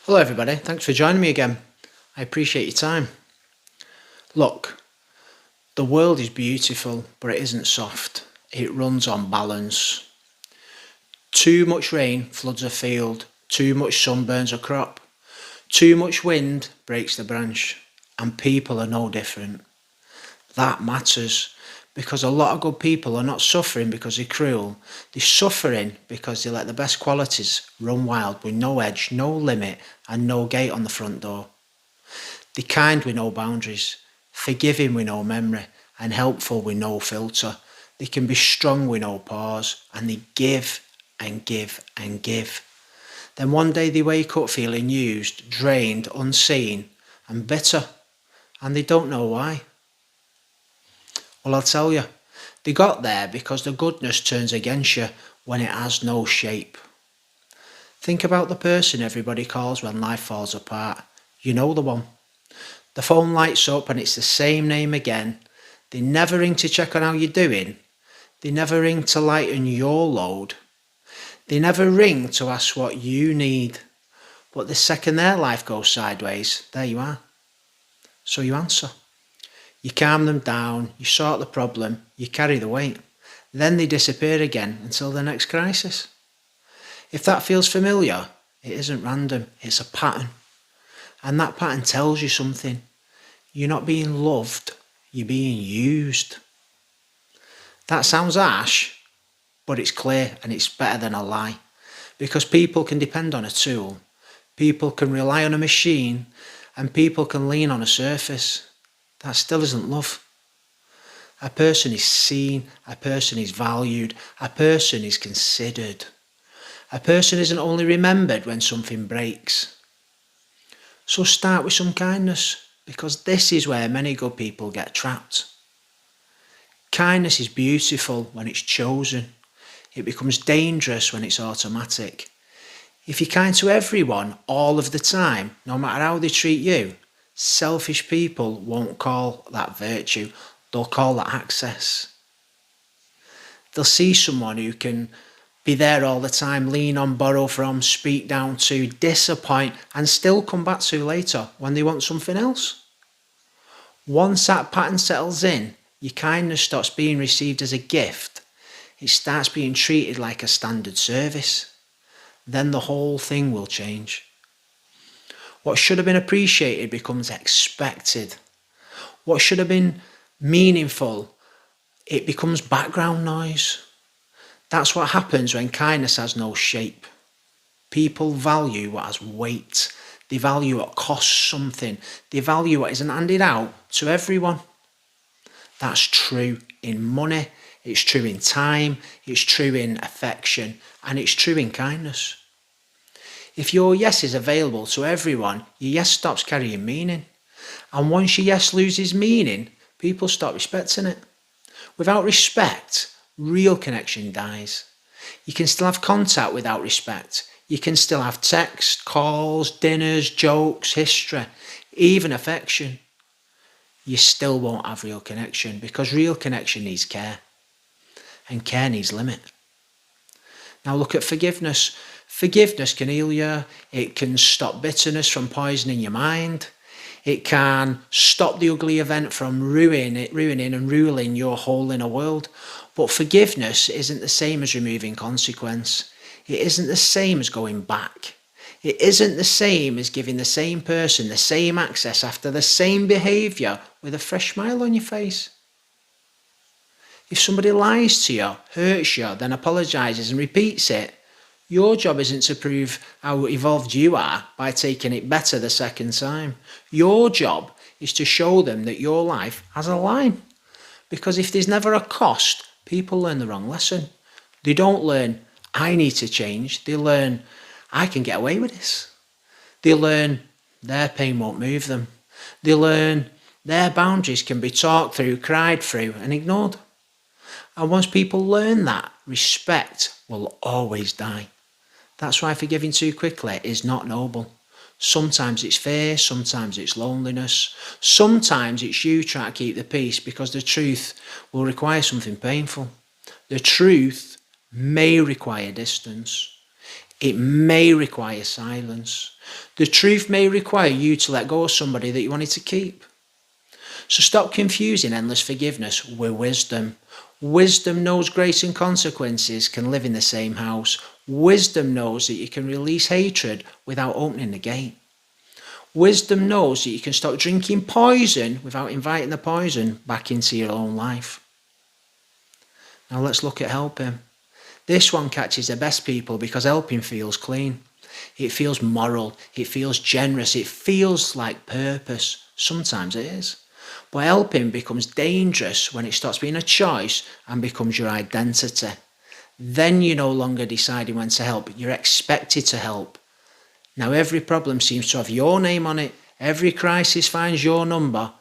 Hello, everybody. Thanks for joining me again. I appreciate your time. Look, the world is beautiful, but it isn't soft. It runs on balance. Too much rain floods a field, too much sun burns a crop, too much wind breaks the branch, and people are no different. That matters because a lot of good people are not suffering because they're cruel. They're suffering because they let the best qualities run wild with no edge, no limit, and no gate on the front door. They're kind with no boundaries, forgiving with no memory, and helpful with no filter. They can be strong with no pause, and they give and give and give. Then one day they wake up feeling used, drained, unseen, and bitter, and they don't know why. Well, I'll tell you, they got there because the goodness turns against you when it has no shape. Think about the person everybody calls when life falls apart. You know the one. The phone lights up and it's the same name again. They never ring to check on how you're doing. They never ring to lighten your load. They never ring to ask what you need. But the second their life goes sideways, there you are. So you answer. You calm them down, you sort the problem, you carry the weight. Then they disappear again until the next crisis. If that feels familiar, it isn't random, it's a pattern. And that pattern tells you something. You're not being loved, you're being used. That sounds harsh, but it's clear and it's better than a lie. Because people can depend on a tool, people can rely on a machine, and people can lean on a surface. That still isn't love. A person is seen, a person is valued, a person is considered. A person isn't only remembered when something breaks. So start with some kindness, because this is where many good people get trapped. Kindness is beautiful when it's chosen. It becomes dangerous when it's automatic. If you're kind to everyone all of the time, no matter how they treat you, selfish people won't call that virtue, they'll call that access. They'll see someone who can be there all the time, lean on, borrow from, speak down to, disappoint, and still come back to later when they want something else. Once that pattern settles in, your kindness stops being received as a gift. It starts being treated like a standard service. Then the whole thing will change. What should have been appreciated becomes expected. What should have been meaningful, it becomes background noise. That's what happens when kindness has no shape. People value what has weight. They value what costs something. They value what isn't handed out to everyone. That's true in money, it's true in time, it's true in affection, and it's true in kindness. If your yes is available to everyone, your yes stops carrying meaning. And once your yes loses meaning, people stop respecting it. Without respect, real connection dies. You can still have contact without respect. You can still have text, calls, dinners, jokes, history, even affection. You still won't have real connection because real connection needs care. And care needs limit. Now look at forgiveness. Forgiveness can heal you. It can stop bitterness from poisoning your mind. It can stop the ugly event from ruining and ruling your whole inner world. But forgiveness isn't the same as removing consequence. It isn't the same as going back. It isn't the same as giving the same person the same access after the same behaviour with a fresh smile on your face. If somebody lies to you, hurts you, then apologises and repeats it, your job isn't to prove how evolved you are by taking it better the second time. Your job is to show them that your life has a line. Because if there's never a cost, people learn the wrong lesson. They don't learn, I need to change. They learn, I can get away with this. They learn, their pain won't move them. They learn, their boundaries can be talked through, cried through, and ignored. And once people learn that, respect will always die. That's why forgiving too quickly is not noble. Sometimes it's fear, sometimes it's loneliness, sometimes it's you trying to keep the peace because the truth will require something painful. The truth may require distance. It may require silence. The truth may require you to let go of somebody that you wanted to keep. So stop confusing endless forgiveness with wisdom. Wisdom knows grace and consequences can live in the same house. Wisdom knows that you can release hatred without opening the gate. Wisdom knows that you can stop drinking poison without inviting the poison back into your own life. Now let's look at helping. This one catches the best people because helping feels clean. It feels moral. It feels generous. It feels like purpose. Sometimes it is. But helping becomes dangerous when it stops being a choice and becomes your identity. Then you're no longer deciding when to help. You're expected to help. Now every problem seems to have your name on it. Every crisis finds your number.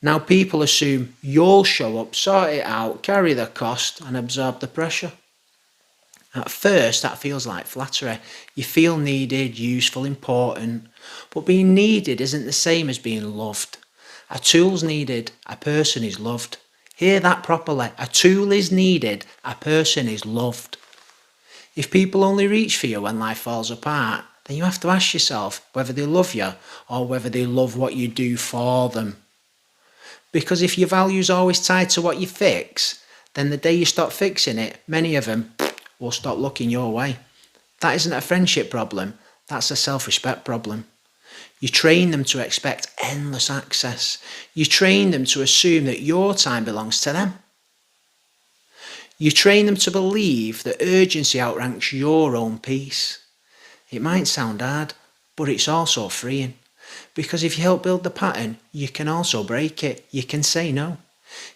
Now people assume you'll show up, sort it out, carry the cost and absorb the pressure. At first that feels like flattery. You feel needed, useful, important. But being needed isn't the same as being loved. A tool's needed, a person is loved. Hear that properly. A tool is needed, a person is loved. If people only reach for you when life falls apart, then you have to ask yourself whether they love you or whether they love what you do for them. Because if your value's always tied to what you fix, then the day you stop fixing it, many of them will stop looking your way. That isn't a friendship problem, that's a self-respect problem. You train them to expect endless access. You train them to assume that your time belongs to them. You train them to believe that urgency outranks your own peace. It might sound hard, but it's also freeing. Because if you help build the pattern, you can also break it. You can say no.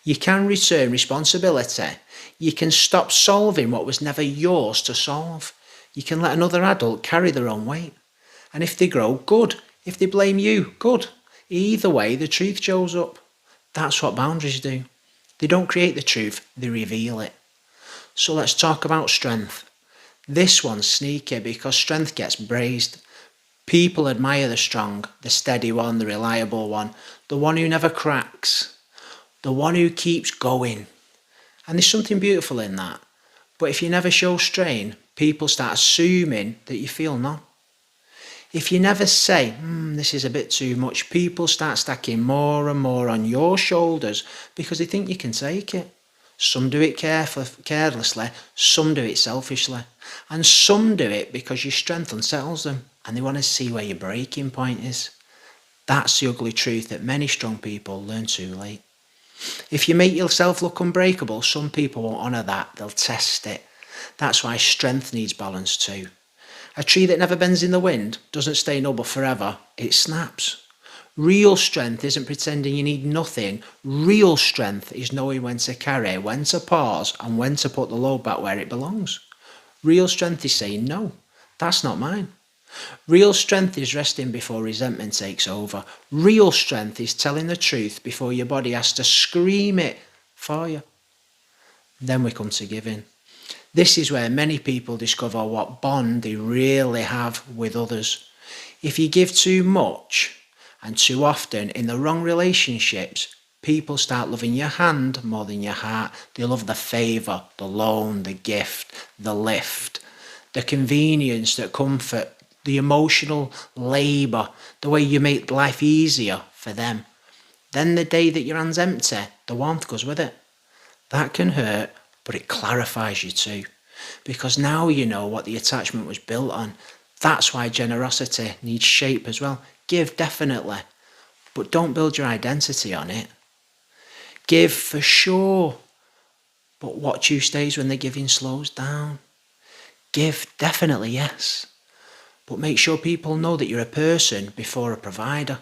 You can return responsibility. You can stop solving what was never yours to solve. You can let another adult carry their own weight. And if they grow, good. If they blame you, good. Either way, the truth shows up. That's what boundaries do. They don't create the truth, they reveal it. So let's talk about strength. This one's sneaky because strength gets praised. People admire the strong, the steady one, the reliable one, the one who never cracks, the one who keeps going. And there's something beautiful in that. But if you never show strain, people start assuming that you feel none. If you never say, this is a bit too much, people start stacking more and more on your shoulders because they think you can take it. Some do it carelessly, some do it selfishly, and some do it because your strength unsettles them and they want to see where your breaking point is. That's the ugly truth that many strong people learn too late. If you make yourself look unbreakable, some people won't honour that, they'll test it. That's why strength needs balance too. A tree that never bends in the wind doesn't stay noble forever, it snaps. Real strength isn't pretending you need nothing. Real strength is knowing when to carry, when to pause, and when to put the load back where it belongs. Real strength is saying, no, that's not mine. Real strength is resting before resentment takes over. Real strength is telling the truth before your body has to scream it for you. Then we come to giving. This is where many people discover what bond they really have with others. If you give too much and too often in the wrong relationships, people start loving your hand more than your heart. They love the favour, the loan, the gift, the lift, the convenience, the comfort, the emotional labour, the way you make life easier for them. Then the day that your hand's empty, the warmth goes with it. That can hurt, but it clarifies you too. Because now you know what the attachment was built on. That's why generosity needs shape as well. Give definitely, but don't build your identity on it. Give for sure, but watch who stays when the giving slows down. Give definitely, yes, but make sure people know that you're a person before a provider.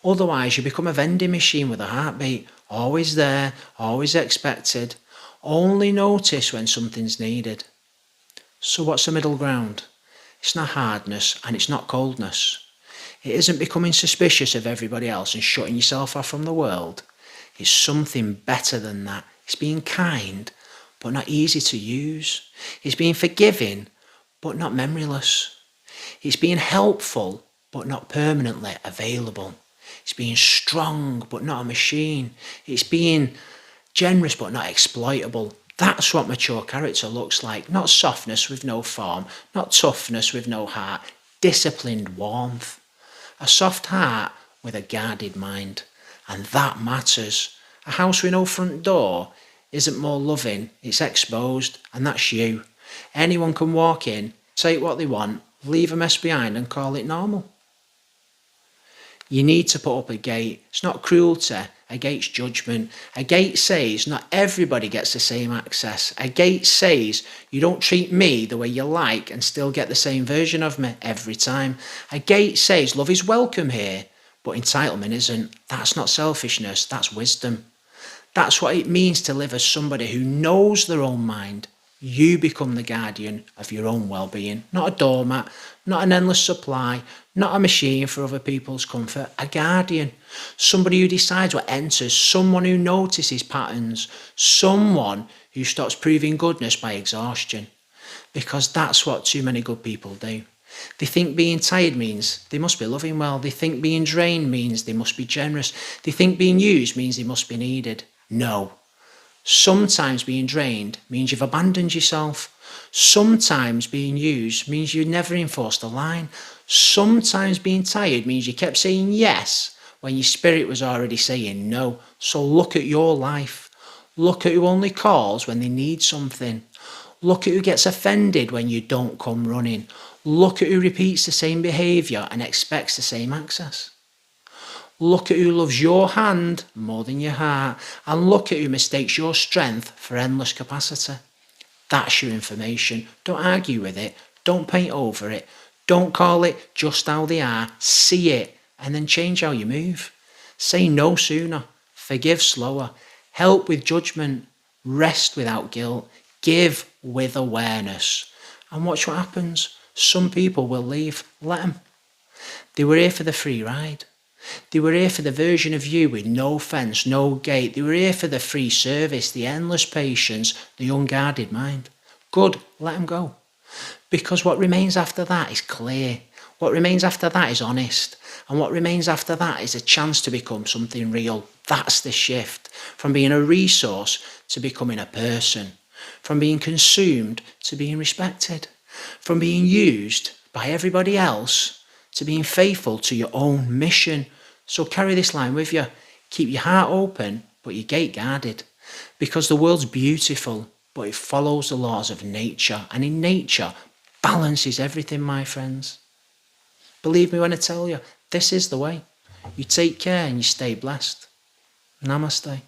Otherwise you become a vending machine with a heartbeat, always there, always expected, only notice when something's needed. So what's the middle ground? It's not hardness and it's not coldness. It isn't becoming suspicious of everybody else and shutting yourself off from the world. It's something better than that. It's being kind, but not easy to use. It's being forgiving, but not memoryless. It's being helpful, but not permanently available. It's being strong, but not a machine. It's being generous, but not exploitable. That's what mature character looks like. Not softness with no form, not toughness with no heart, disciplined warmth. A soft heart with a guarded mind. And that matters. A house with no front door isn't more loving, it's exposed, and that's you. Anyone can walk in, take what they want, leave a mess behind and call it normal. You need to put up a gate. It's not cruelty, a gate's judgment. A gate says not everybody gets the same access. A gate says you don't treat me the way you like and still get the same version of me every time. A gate says love is welcome here, but entitlement isn't. That's not selfishness, that's wisdom. That's what it means to live as somebody who knows their own mind. You become the guardian of your own well-being, not a doormat, not an endless supply, not a machine for other people's comfort, a guardian. Somebody who decides what enters, someone who notices patterns, someone who stops proving goodness by exhaustion. Because that's what too many good people do. They think being tired means they must be loving well. They think being drained means they must be generous. They think being used means they must be needed. No. Sometimes being drained means you've abandoned yourself. Sometimes being used means you never enforced a line. Sometimes being tired means you kept saying yes when your spirit was already saying no. So look at your life. Look at who only calls when they need something. Look at who gets offended when you don't come running. Look at who repeats the same behaviour and expects the same access. Look at who loves your hand more than your heart, and look at who mistakes your strength for endless capacity. That's your information. Don't argue with it. Don't paint over it. Don't call it just how they are. See it, and then change how you move. Say no sooner. Forgive slower. Help with judgment. Rest without guilt. Give with awareness. And watch what happens. Some people will leave. Let them. They were here for the free ride. They were here for the version of you with no fence, no gate. They were here for the free service, the endless patience, the unguarded mind. Good, let them go. Because what remains after that is clear. What remains after that is honest. And what remains after that is a chance to become something real. That's the shift. From being a resource to becoming a person. From being consumed to being respected. From being used by everybody else to being faithful to your own mission. So carry this line with you. Keep your heart open, but your gate guarded. Because the world's beautiful, but it follows the laws of nature. And in nature, balance is everything, my friends. Believe me when I tell you, this is the way. You take care and you stay blessed. Namaste.